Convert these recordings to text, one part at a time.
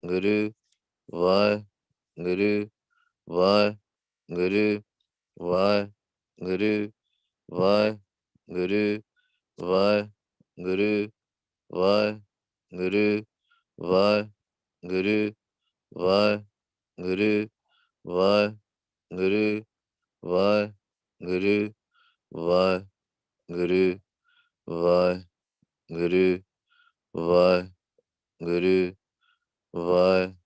Guru, Vah, Guru, Vah, Guru, Vah, Guru, Vah, Guru, Vah, Guru, Vah, Guru, Vah, Guru, Vah, Guru, Vah, Guru, Vah, Guru, Vah, Guru, Vah, Guru, Vah, Guru, Vah,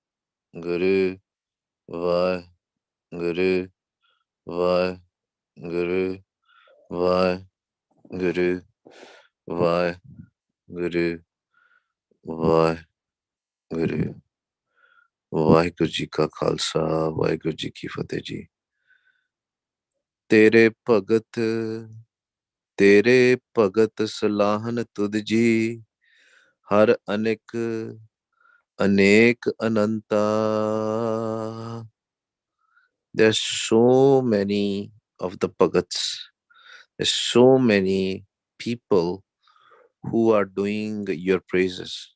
Guru, Vah, Guru, Vah, Guru, Vah, Guru, Vah, Guru, Vah, Guru. Waheguru ji ਕਾ ਖਾਲਸਾ ਵਾਹਿਗੁਰੂ ਜੀ ਕੀ ਫਤਿਹ ਜੀ। ਤੇਰੇ ਭਗਤ ਸਲਾਹਨ ਤੁਧ ਜੀ ਹਰ ਅਨੇਕ Ananta. There's so many of the bhagats, there's so many people who are doing your praises.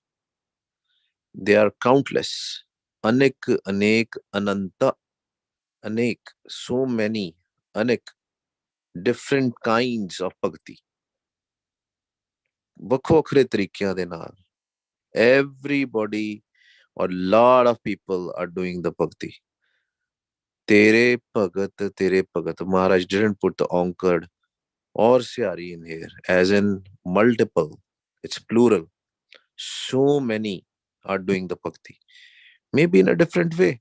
They are countless. Anek ananta, anek, so many, anek, different kinds of bhakti. ਵੱਖੋ ਵੱਖਰੇ ਤਰੀਕਿਆਂ ਦੇ ਨਾਲ everybody or lot of people are doing the bhakti. Tere Bhagat. Maharaj didn't put the onkard or syari in here, as in multiple. It's plural. So many are doing the bhakti. Maybe in a different way.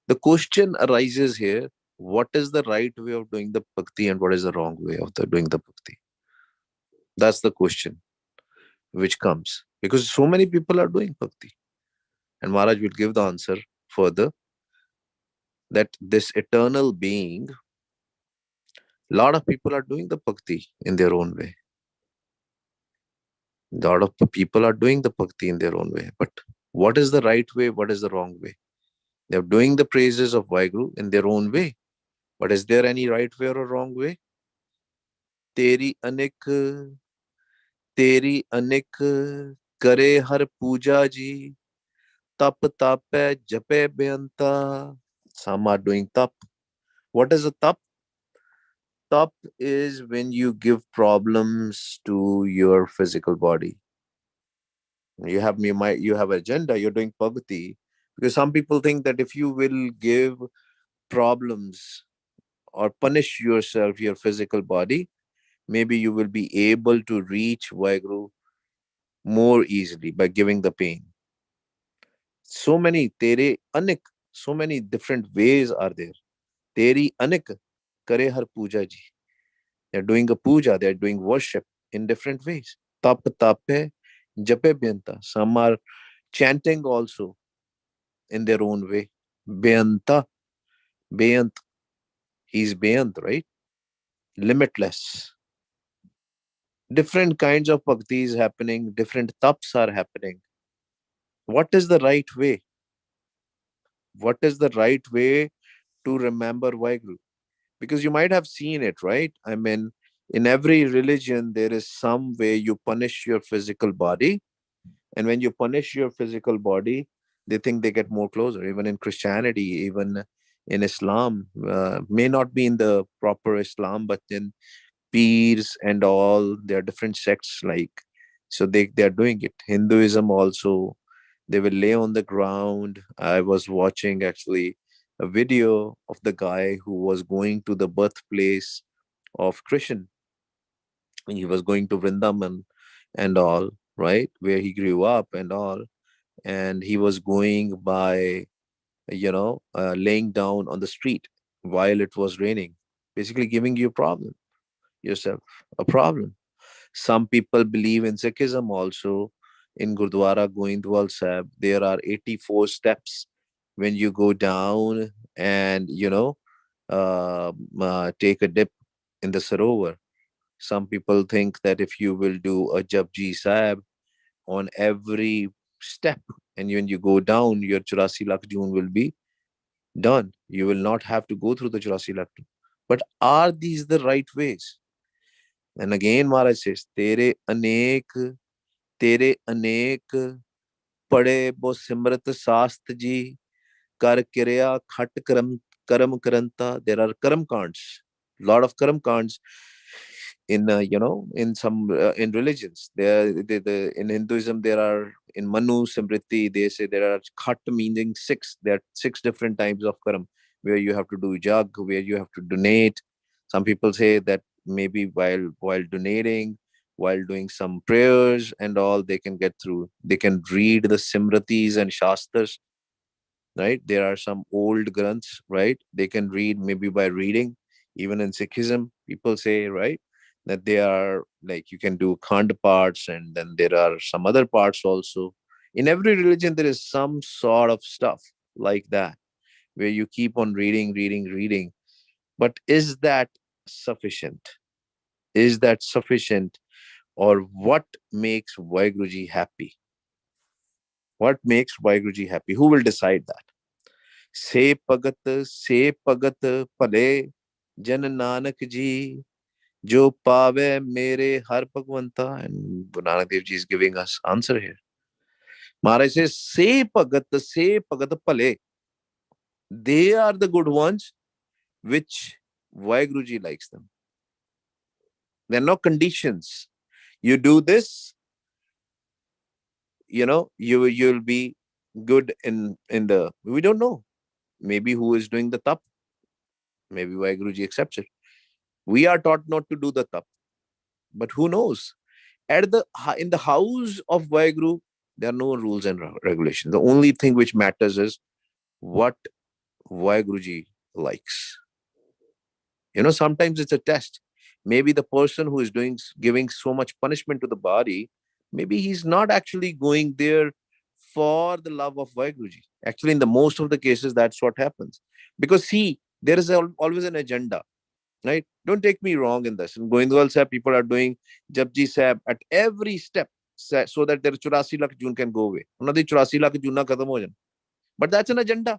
The question arises here, what is the right way of doing the bhakti and what is the wrong way of doing the bhakti? That's the question which comes. Because so many people are doing bhakti. And Maharaj will give the answer further that this eternal being, a lot of people are doing the bhakti in their own way. A lot of people are doing the bhakti in their own way. But what is the right way? What is the wrong way? They're doing the praises of Vaheguru in their own way. But is there any right way or a wrong way? Teri anek kare har puja ji, tap tape jape beanta. Some are doing tap. What is a tap? Tap is when you give problems to your physical body. You have agenda, you're doing bhakti. Because some people think that if you will give problems or punish yourself, your physical body, maybe you will be able to reach Vaheguru more easily by giving the pain. So many tere anik, so many different ways are there. Teri anik kare har puja ji. They're doing a puja, they're doing worship in different ways. Tap tape jape byanta. Some are chanting also in their own way. Byanta, Bayant. He's Bayant, right? Limitless. Different kinds of bhakti is happening, different taps are happening. What is the right way? What is the right way to remember Vaheguru? Because you might have seen it, right? I mean, in every religion, there is some way you punish your physical body. And when you punish your physical body, they think they get more closer. Even in Christianity, even in Islam, may not be in the proper Islam, but in peers and all, there are different sects like, so they're doing it. Hinduism also, they will lay on the ground. I was watching actually a video of the guy who was going to the birthplace of Krishna. He was going to Vrindavan and all, right, where he grew up and all, and he was going by, laying down on the street while it was raining, basically giving you a problem yourself, a problem. Some people believe in Sikhism also. In Gurdwara Goindwal Sahib, there are 84 steps when you go down and, take a dip in the Sarovar. Some people think that if you will do a Japji Sahib on every step, and when you go down, your 84 lakh June will be done. You will not have to go through the 84 lakh. But are these the right ways? And again, Maharaj says, Tere anek पढ़े वो सिमरत शास्त्र जी कर क्रिया खट कर्म कर्म करंता. There are karam kands, lot of karam kands in in some in religions. In Hinduism there are, in Manu Simriti they say there are khat meaning six. There are six different types of karam where you have to do jag, where you have to donate. Some people say that maybe while donating, while doing some prayers and all, they can get through. They can read the Simritis and Shastras, right? There are some old granths, right? They can read maybe by reading. Even in Sikhism, people say, right, that they are like you can do khand parts, and then there are some other parts also. In every religion, there is some sort of stuff like that where you keep on reading, reading, reading. But is that sufficient? Is that sufficient? Or what makes Vaiguruji happy? What makes Vaiguruji happy? Who will decide that? से भगत भले जन नानक जी जो पावे mere har bhagwanta. And Nanak Dev Ji is giving us answer here. Maharaj says, se bhagat phale. They are the good ones which Vaiguruji likes them. There are no conditions. You do this, you'll be good in the. We don't know. Maybe who is doing the tap. Maybe Vaiguruji accepts it. We are taught not to do the tap, but who knows? In the house of Vaheguru, there are no rules and regulations. The only thing which matters is what Vaheguruji likes. Sometimes it's a test. Maybe the person who is giving so much punishment to the body, maybe he's not actually going there for the love of Vaheguruji. Actually, in the most of the cases, that's what happens. Because see, there is always an agenda. Right? Don't take me wrong in this. In Goindwal Sahib, people are doing Japji Sahib at every step so that their 84 lakh June can go away. Unadi 84 lakh Juna khatam ho jaye. But that's an agenda.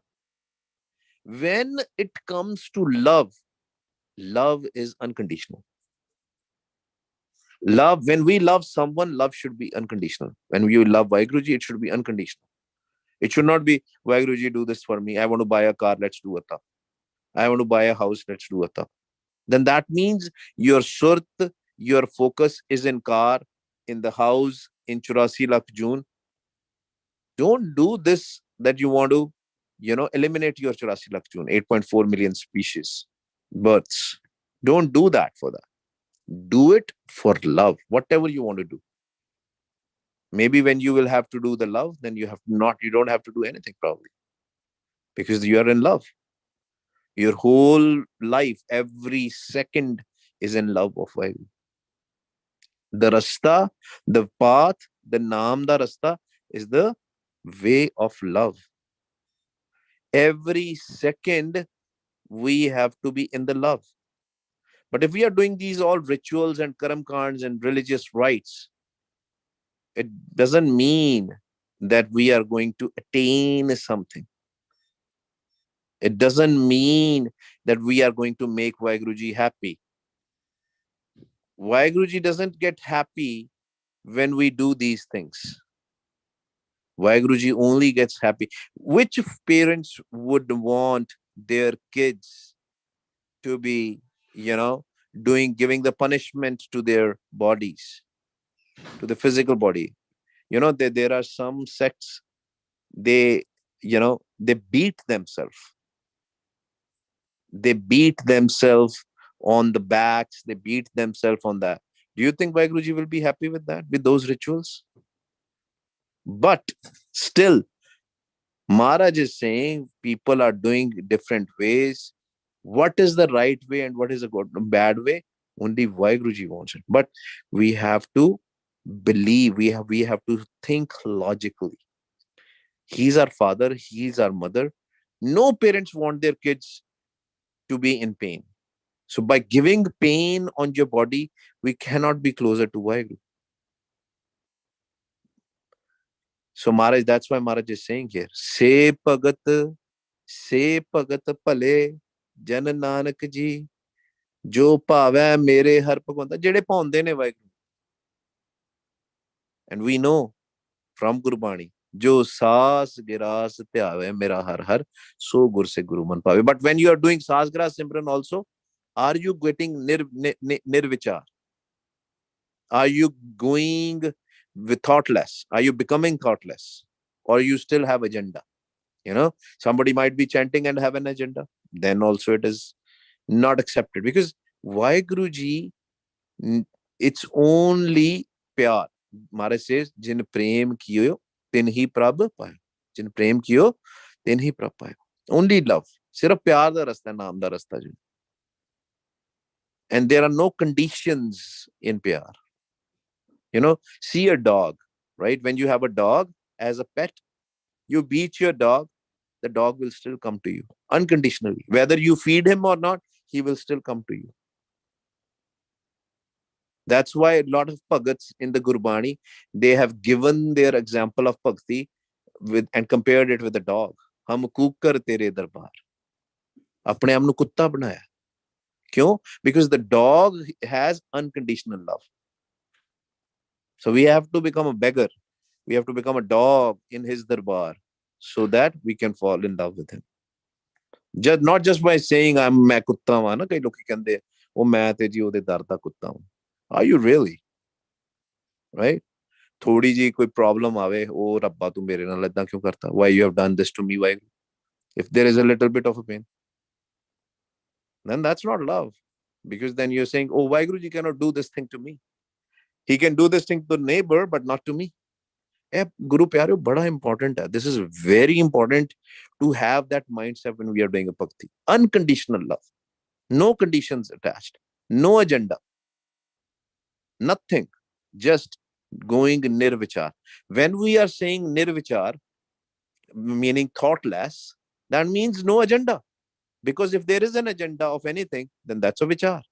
When it comes to love, love is unconditional. Love, when we love someone, love should be unconditional. When we love Vaheguruji, it should be unconditional. It should not be, Vaheguruji, do this for me. I want to buy a car, let's do a tap. I want to buy a house, let's do a tap. Then that means your surat, your focus is in car, in the house, in 84 lakh June. Don't do this that you want to, eliminate your 84 lakh June, 8.4 million species, births. Don't do that for that. Do it for love, whatever you want to do. Maybe when you will have to do the love, then you don't have to do anything probably. Because you are in love. Your whole life, every second is in love of Vaheguru. The rasta, the path, the naam da rasta is the way of love. Every second we have to be in the love. But if we are doing these all rituals and karam kands and religious rites, it doesn't mean that we are going to attain something. It doesn't mean that we are going to make Vaheguruji happy. Vaheguruji doesn't get happy when we do these things. Vaheguruji only gets happy. Which parents would want their kids to be, giving the punishment to their bodies, to the physical body? There are some sects, they, they beat themselves. They beat themselves on the backs. They beat themselves on that. Do you think Vaheguruji will be happy with that, with those rituals? But still, Maharaj is saying people are doing different ways. What is the right way and what is a bad way? Only Vaheguruji wants it. But we have to believe, we have to think logically. He's our father, he's our mother. No parents want their kids to be in pain. So by giving pain on your body, we cannot be closer to Vaheguru. So Maharaj, that's why Maharaj is saying here, Se Bhagat Phale Jan Nanak Ji Jo Bhavai Mere Har Bhagwanta. Jede paunde ne Vaheguru. And we know from Gurbani जो सास grass ध्यावे मेरा हर हर, सो गुर से गुरु मन पावे. But when you are doing सास grass Simran also, are you getting nirvichar? Are you going with thoughtless? Are you becoming thoughtless? Or you still have agenda? You know, somebody might be chanting and have an agenda. Then also it is not accepted, because why Guruji? It's only प्यार. Maharaj says, जिन प्रेम कियो तिन ही प्रभ पायो. जिन प्रेम कियो तिन ही प्रभ पायो. Only love. सिर्फ प्यार दा रस्ता, नाम दा रस्ता जी. And there are no conditions in pyar. See a dog, right? When you have a dog as a pet, you beat your dog, the dog will still come to you unconditionally. Whether you feed him or not, he will still come to you. That's why a lot of Bhagats in the Gurbani, they have given their example of Bhakti with and compared it with a dog. Hum kukar tere darbar. Apne aap nu kutta banaya. Kyun? Because the dog has unconditional love. So we have to become a beggar. We have to become a dog in his darbar so that we can fall in love with him. Not just by saying मैं कुत्ता हूं ना, कई लोग कहते वो मैं ते जी ओदे दर दा कुत्ता हूं. Are you really? Right? थोड़ी जी कोई प्रॉब्लम आवे, ओ रब्बा तू मेरे नाल इदां क्यों करता? Why you have done this to me? Why? If there is a little bit of a pain, then that's not love. Because then you're saying, oh, why Guruji cannot do this thing to me? He can do this thing to the neighbor, but not to me. Guru Pyareo, bada important hai. This is very important to have that mindset when we are doing a bhakti. Unconditional love. No conditions attached. No agenda. Nothing. Just going nirvichar. When we are saying nirvichar, meaning thoughtless, that means no agenda. Because if there is an agenda of anything, then that's a vichar.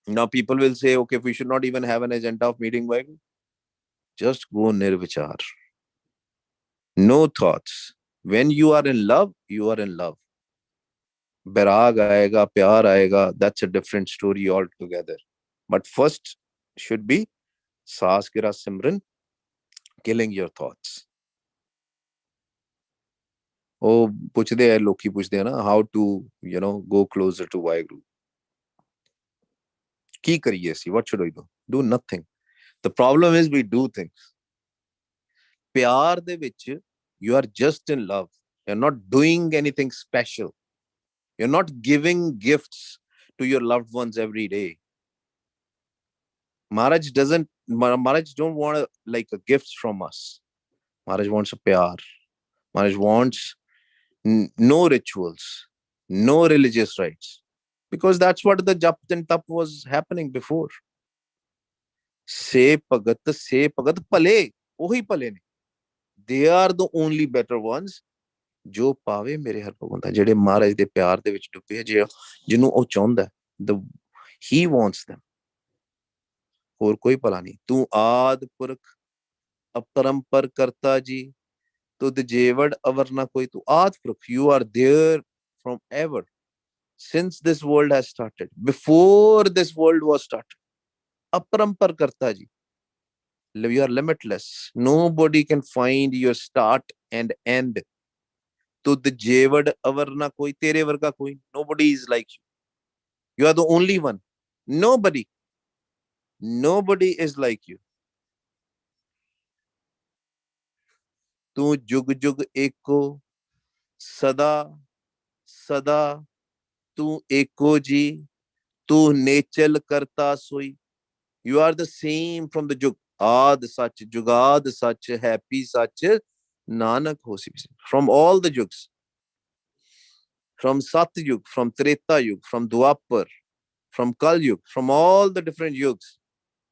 Now people will say, okay, we should not even have an agenda of meeting Vaheguru. Just go nirvichar. No thoughts. When you are in love, you are in love. Bairag aayega, pyar aayega, that's a different story altogether. But first should be Saas Gira Simran, killing your thoughts. Oh, puchde hai, loki puchde hai na, how to, go closer to Vaheguru. Ki kariye si, what should I do? Do nothing. The problem is we do things. Pyar de vich, you are just in love. You're not doing anything special. You're not giving gifts to your loved ones every day. Maharaj don't want like a gifts from us. Maharaj wants a pyar. Maharaj wants no rituals, no religious rites. Because that's what the jap and tap was happening before. Se pagat pale. Ohi pale ne. They are the only better ones. जो पावे मेरे हर भगवंता, जेडे महाराज दे प्यार दे विच डुबे, जिन्हों ओ चाहुंदा, he wants them. और कोई भला नहीं. तू आद पुरख अपरंपर करता जी, तुद जेवड़ अवर ना कोई. तू आद पुरख. You are there from ever, since this world has started, before this world was started. अपरंपर करता जी. You are limitless. Nobody can find your start and end. तुद जेवड़ अवर ना कोई, तेरे वर्गा कोई. Nobody is like you. You are the only one. Nobody is like you. तू जुग जुग एको, सदा सदा तू एको जी, तू नेचल करता सोई. You are the same from the jug. Aad sach, jugad sach, happy sach, nanak hosi. From all the jugs. From Sat Yug, from Treta Yug, from Dwapar, from Kal Yug, from all the different yugs.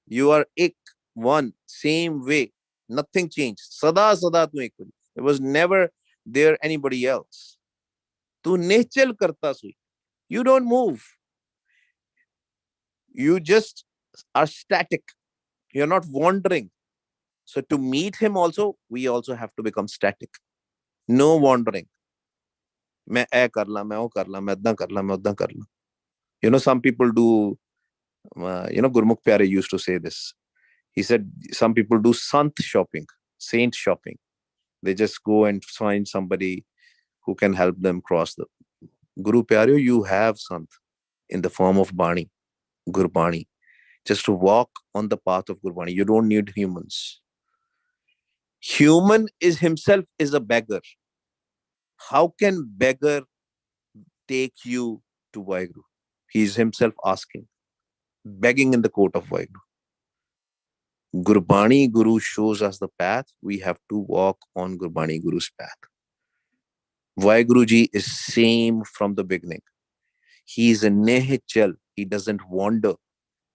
You are ek, one, same way. Nothing changed. Sada sada tu ek. There was never there anybody else. Tu nechal karta sui. You don't move. You just are static. You're not wandering. So to meet him also, we also have to become static. No wandering. मैं ऐ कर ला, मैं वो कर ला, मैं इतना कर ला, मैं उतना कर ला. Some people do, Gurmukh Pyare used to say this. He said, some people do Sant shopping. saint shopping. They just go and find somebody who can help them cross the. Guru Pyareo, you have Sant in the form of Bani, Gurbani. Just to walk on the path of Gurbani. You don't need humans. Human is himself is a beggar. How can beggar take you to Vaheguru? He is himself asking, begging in the court of Vaheguru. Gurbani Guru shows us the path. We have to walk on Gurbani Guru's path. Vaheguru is same from the beginning. He is a nehchal. He doesn't wander.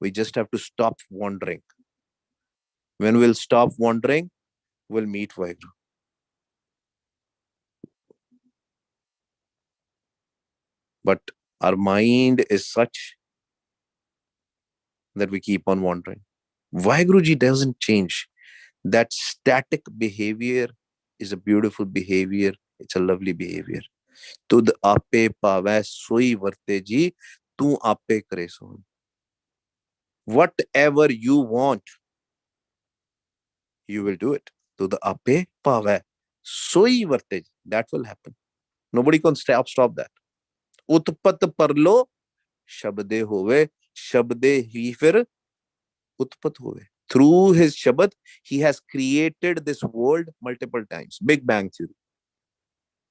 We just have to stop wandering. When we'll stop wandering, we'll meet Vaheguru. But our mind is such that we keep on wandering. Vaheguru doesn't change. That static behavior is a beautiful behavior. It's a lovely behavior. Tud ape pavai soi varte ji, tu ape kare so. Whatever you want, you will do it. Tud ape pavai soi varte ji. That will happen. Nobody can stop that. Utpat parlo shabde hove, shabde hi fir utpat hove. Through his Shabad, he has created this world multiple times. Big Bang Theory.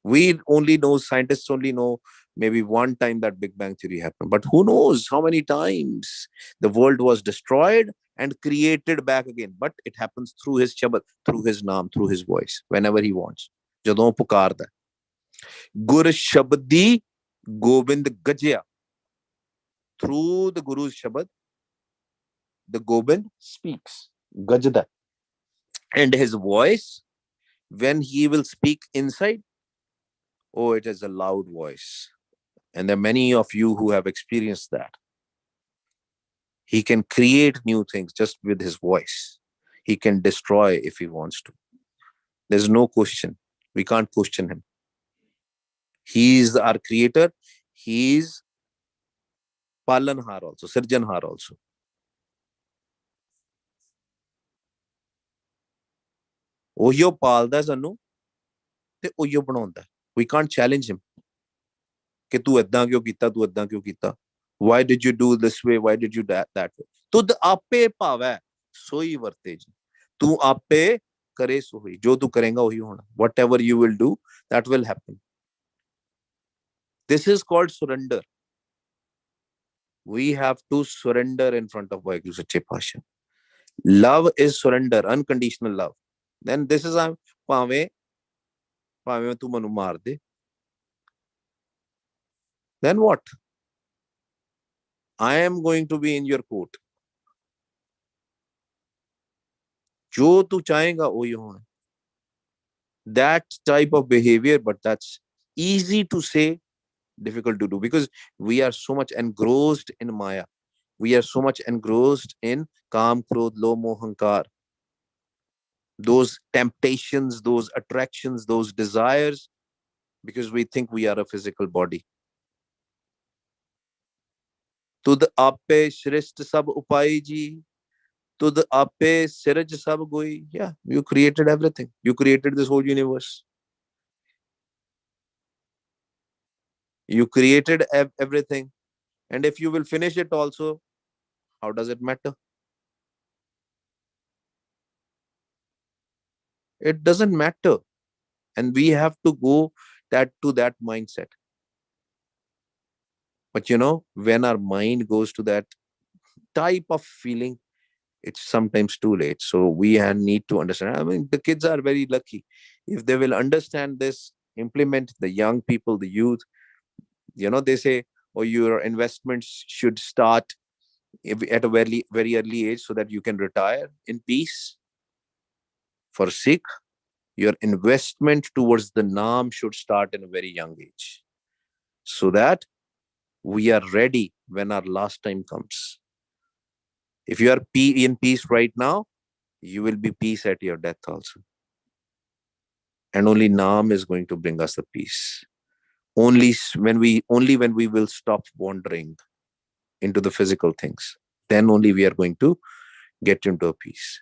We only know, scientists only know maybe one time that Big Bang Theory happened. But who knows how many times the world was destroyed and created back again. But it happens through his Shabad, through his Naam, through his voice, whenever he wants. Jadon pukarda. Gur Shabdi Gobind Gajya. Through the Guru's Shabad, the Gobind speaks. Gajda. And his voice, when he will speak inside, oh, it is a loud voice. And there are many of you who have experienced that. He can create new things just with his voice. He can destroy if he wants to. There's no question. We can't question him. He is our creator. He is Palanhar also, Sirjanhar also. Oyo palda sanu te oyo banaunda. We can't challenge him. Ke tu edda kyo kita, tu edda kyo kita. Why did you do this way? Why did you that way? Tud ape pavai soi varte ji. Tu ape kare sohi. Jo tu karenga wahi hona. Whatever you will do, that will happen. This is called surrender. We have to surrender in front of Vaheguru Sache Pasha. Love is surrender, unconditional love. Then this is pave tu manu maar de. Then what? I am going to be in your court. Jo tu chahega wahi hona. That type of behavior, but that's easy to say, difficult to do, because we are so much engrossed in Maya. We are so much engrossed in Kam, Krodh, Lo, Moh, Hankar. Those temptations, those attractions, those desires, because we think we are a physical body. Tud ape shrist sab upai ji. Tud ape siraj sab goi. Yeah, you created everything. You created this whole universe. You created everything. And if you will finish it also, how does it matter? It doesn't matter. And we have to go to that mindset. But when our mind goes to that type of feeling, it's sometimes too late. So we need to understand. I mean, the kids are very lucky. If they will understand this, implement, the young people, the youth, they say, oh, your investments should start at a very, very early age so that you can retire in peace. For Sikh, your investment towards the Naam should start in a very young age, so that we are ready when our last time comes. If you are in peace right now, you will be peace at your death also. And only Naam is going to bring us the peace. Only when we will stop wandering into the physical things, then only we are going to get into a peace.